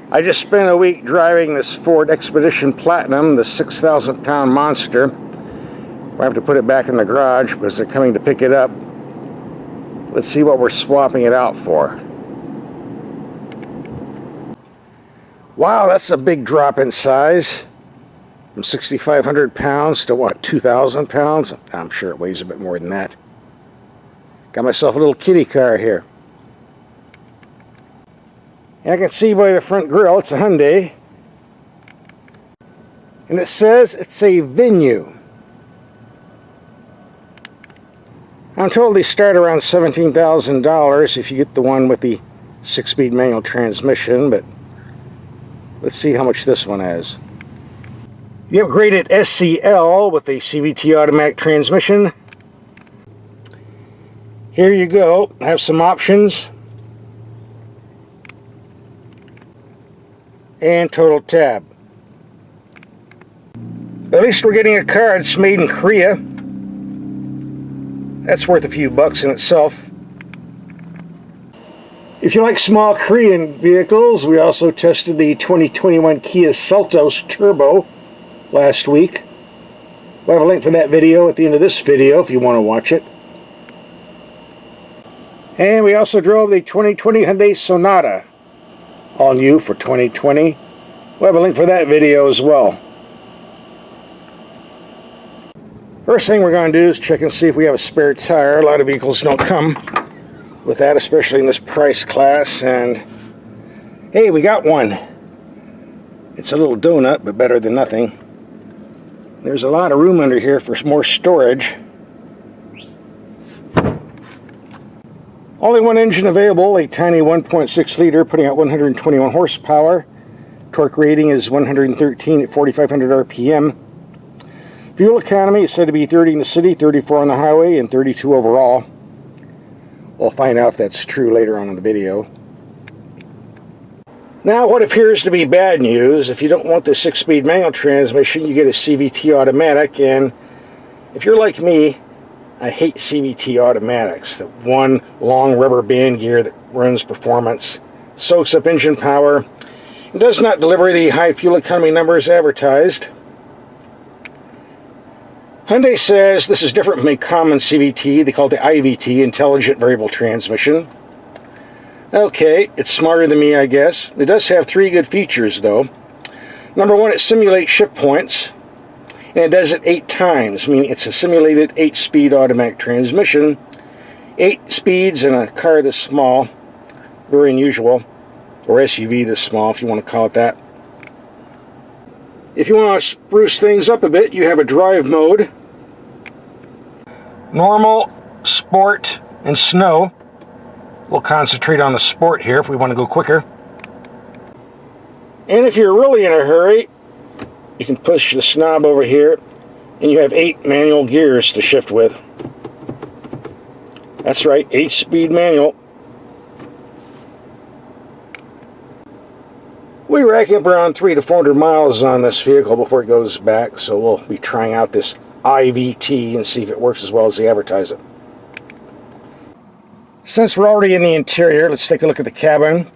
I just spent a week driving this Ford Expedition Platinum, the 6,000-pound monster. I have to put it back in the garage because they're coming to pick it up. Let's see what we're swapping it out for. Wow, that's a big drop in size. From 6,500 pounds to what, 2,000 pounds? I'm sure it weighs a bit more than that. Got myself a little kitty car here. And I can see by the front grille, it's a Hyundai. And it says it's a Venue. I'm told they start around $17,000 if you get the one with the 6-speed manual transmission, but let's see how much this one has. The upgraded SEL with a CVT automatic transmission. Here you go. Have some options. And total tab. At least we're getting a car that's made in Korea. That's worth a few bucks in itself. If you like small Korean vehicles, we also tested the 2021 Kia Seltos Turbo last week. We'll have a link for that video at the end of this video if you want to watch it. And we also drove the 2020 Hyundai Sonata, all new for 2020. We'll have a link for that video as well. First thing we're going to do is check and see if we have a spare tire. A lot of vehicles don't come with that, especially in this price class. And hey, we got one. It's a little donut, but better than nothing. There's a lot of room under here for more storage. Only one engine available, a tiny 1.6 liter putting out 121 horsepower. Torque rating is 113 at 4,500 RPM. Fuel economy is said to be 30 in the city, 34 on the highway, and 32 overall. We'll find out if that's true later on in the video. Now, what appears to be bad news, if you don't want the 6-speed manual transmission, you get a CVT automatic, and if you're like me, I hate CVT automatics. That one long rubber band gear that runs performance, soaks up engine power, and does not deliver the high fuel economy numbers advertised. Hyundai says this is different from a common CVT. They call it the IVT, Intelligent Variable Transmission. Okay, it's smarter than me, I guess. It does have 3 good features, though. Number 1, it simulates shift points. And it does it 8 times, meaning it's a simulated 8-speed automatic transmission. 8 speeds in a car this small, very unusual, or SUV this small if you want to call it that. If you want to spruce things up a bit, you have a drive mode. Normal, sport, and snow. We'll concentrate on the sport here if we want to go quicker. And if you're really in a hurry, you can push the knob over here, and you have 8 manual gears to shift with. That's right, 8-speed manual. We rack up around 300 to 400 miles on this vehicle before it goes back, so we'll be trying out this IVT and see if it works as well as they advertise it. Since we're already in the interior, let's take a look at the cabin.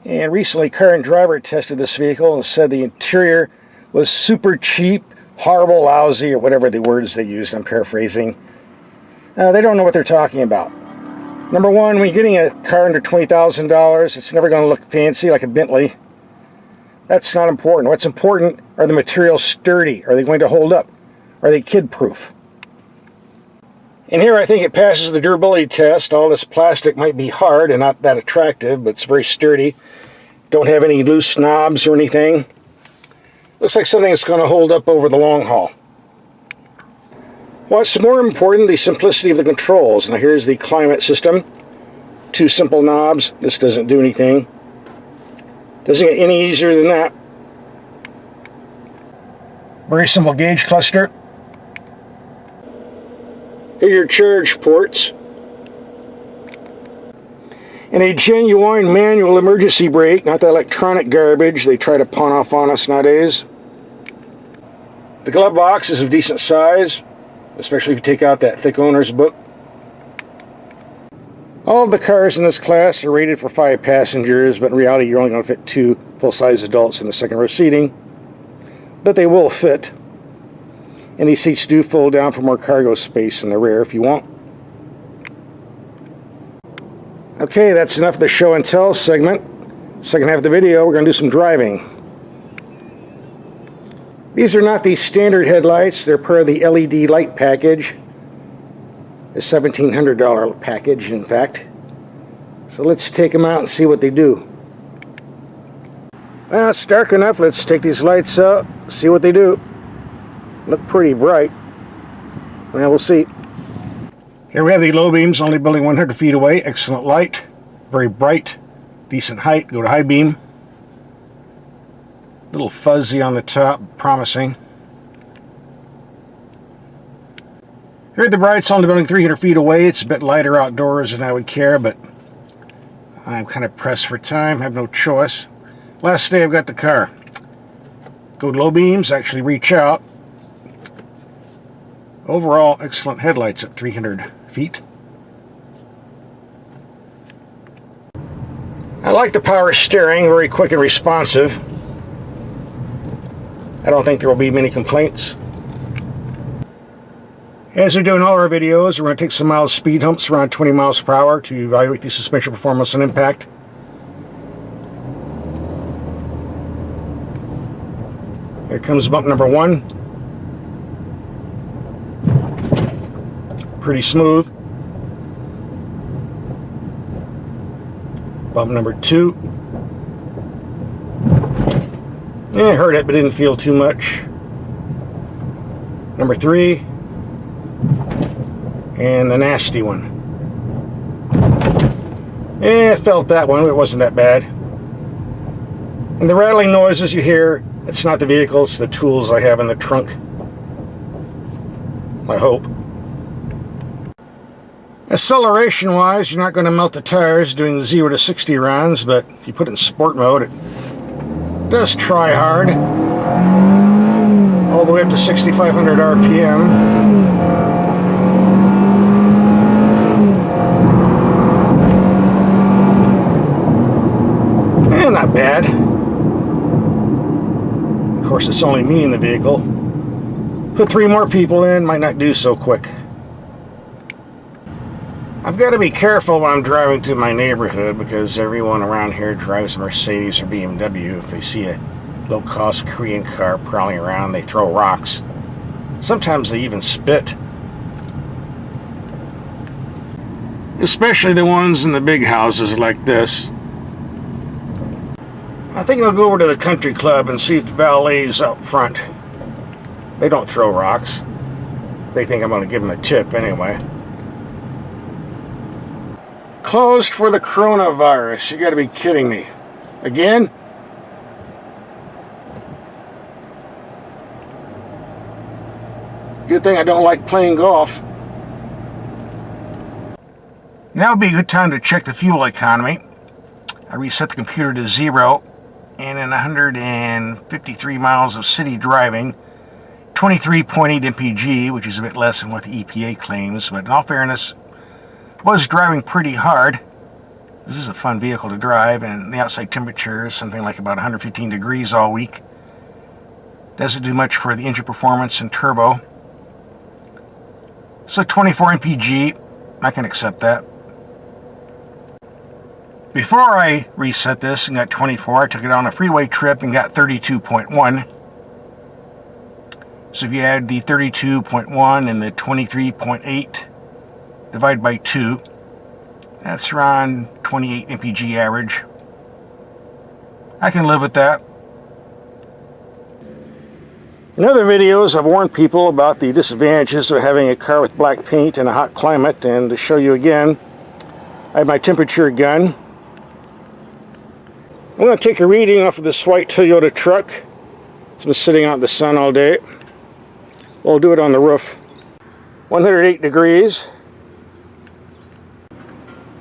And recently, Car and Driver tested this vehicle and said the interior was super cheap, horrible, lousy, or whatever the words they used. I'm paraphrasing. They don't know what they're talking about. Number one, when you're getting a car under $20,000, it's never going to look fancy like a Bentley. That's not important. What's important are the materials sturdy. Are they going to hold up? Are they kid-proof? And here I think it passes the durability test. All this plastic might be hard and not that attractive, but it's very sturdy. Don't have any loose knobs or anything. Looks like something that's going to hold up over the long haul. What's more important, the simplicity of the controls. Now here's the climate system. 2 simple knobs. This doesn't do anything. Doesn't get any easier than that. Very simple gauge cluster. Here are your charge ports. And a genuine manual emergency brake, not the electronic garbage they try to pawn off on us nowadays. The glove box is of decent size, especially if you take out that thick owner's book. All of the cars in this class are rated for 5 passengers, but in reality you're only going to fit 2 full-size adults in the second row seating. But they will fit. And these seats do fold down for more cargo space in the rear if you want. Okay, that's enough of the show and tell segment. Second half of the video, we're going to do some driving. These are not the standard headlights, they're part of the LED light package. A $1,700 package, in fact. So let's take them out and see what they do. Well, it's dark enough. Let's take these lights out, see what they do. Look pretty bright. Well, we'll see. Here we have the low beams, only building 100 feet away. Excellent light, very bright, decent height. Go to high beam. A little fuzzy on the top, promising. Here are the brights, only building 300 feet away. It's a bit lighter outdoors than I would care, but I'm kind of pressed for time, have no choice. Last day I've got the car. Go to low beams, actually reach out. Overall, excellent headlights at 300 feet. I like the power steering, very quick and responsive. I don't think there will be many complaints. As we do in all our videos, we're going to take some mild speed humps around 20 miles per hour to evaluate the suspension performance and impact. Here comes bump number 1. Pretty smooth. Bump number 2. Yeah, heard it, but didn't feel too much. Number 3. And the nasty one. I felt that one, it wasn't that bad. And the rattling noises you hear, it's not the vehicle, it's the tools I have in the trunk. I hope. Acceleration wise, you're not going to melt the tires doing the 0 to 60 runs, but if you put it in sport mode, it does try hard. All the way up to 6,500 RPM. Not bad. Of course, it's only me in the vehicle. Put 3 more people in, might not do so quick. I've got to be careful when I'm driving to my neighborhood because everyone around here drives a Mercedes or BMW. If they see a low-cost Korean car prowling around, they throw rocks. Sometimes they even spit. Especially the ones in the big houses like this. I think I'll go over to the country club and see if the valet's out front. They don't throw rocks. They think I'm going to give them a tip anyway. Closed for the coronavirus. You got to be kidding me. Again? Good thing I don't like playing golf. Now would be a good time to check the fuel economy. I reset the computer to 0. And in 153 miles of city driving, 23.8 mpg, which is a bit less than what the EPA claims, but in all fairness, was driving pretty hard. This is a fun vehicle to drive, and the outside temperature is something like about 115 degrees all week. Doesn't do much for the engine performance and turbo. So 24 mpg, I can accept that. Before I reset this and got 24, I took it on a freeway trip and got 32.1. So if you add the 32.1 and the 23.8, divide by 2, that's around 28 mpg average. I can live with that. In other videos, I've warned people about the disadvantages of having a car with black paint in a hot climate, and to show you again, I have my temperature gun. I'm going to take a reading off of this white Toyota truck. It's been sitting out in the sun all day. We'll do it on the roof. 108 degrees.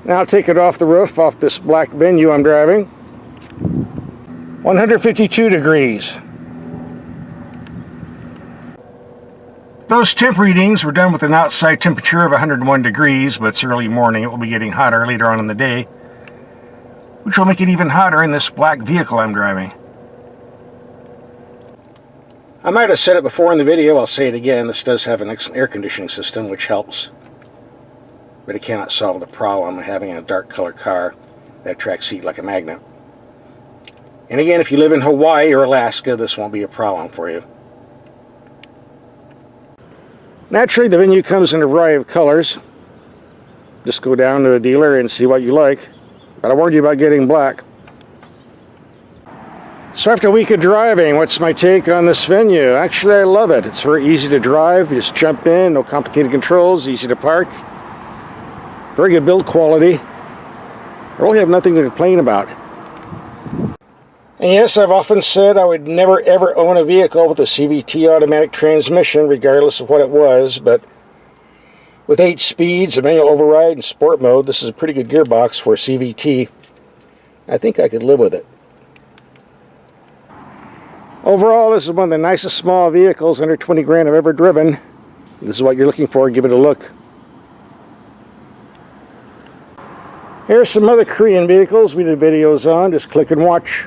Now I'll take it off the roof, off this black Venue I'm driving. 152 degrees. Those temp readings were done with an outside temperature of 101 degrees, but it's early morning. It will be getting hotter later on in the day, which will make it even hotter in this black vehicle I'm driving. I might have said it before in the video, I'll say it again. This does have an excellent air conditioning system, which helps. But it cannot solve the problem of having a dark color car that attracts heat like a magnet. And again, if you live in Hawaii or Alaska, this won't be a problem for you. Naturally, the venue comes in a variety of colors. Just go down to a dealer and see what you like. But I warned you about getting black. So after a week of driving, what's my take on this venue? Actually, I love it. It's very easy to drive. You just jump in, no complicated controls, easy to park. Very good build quality. I really have nothing to complain about. And yes, I've often said I would never ever own a vehicle with a CVT automatic transmission, regardless of what it was, but with 8 speeds, a manual override, and sport mode, this is a pretty good gearbox for a CVT. I think I could live with it. Overall, this is one of the nicest small vehicles under 20 grand I've ever driven. This is what you're looking for, give it a look. Here's some other Korean vehicles we did videos on, just click and watch.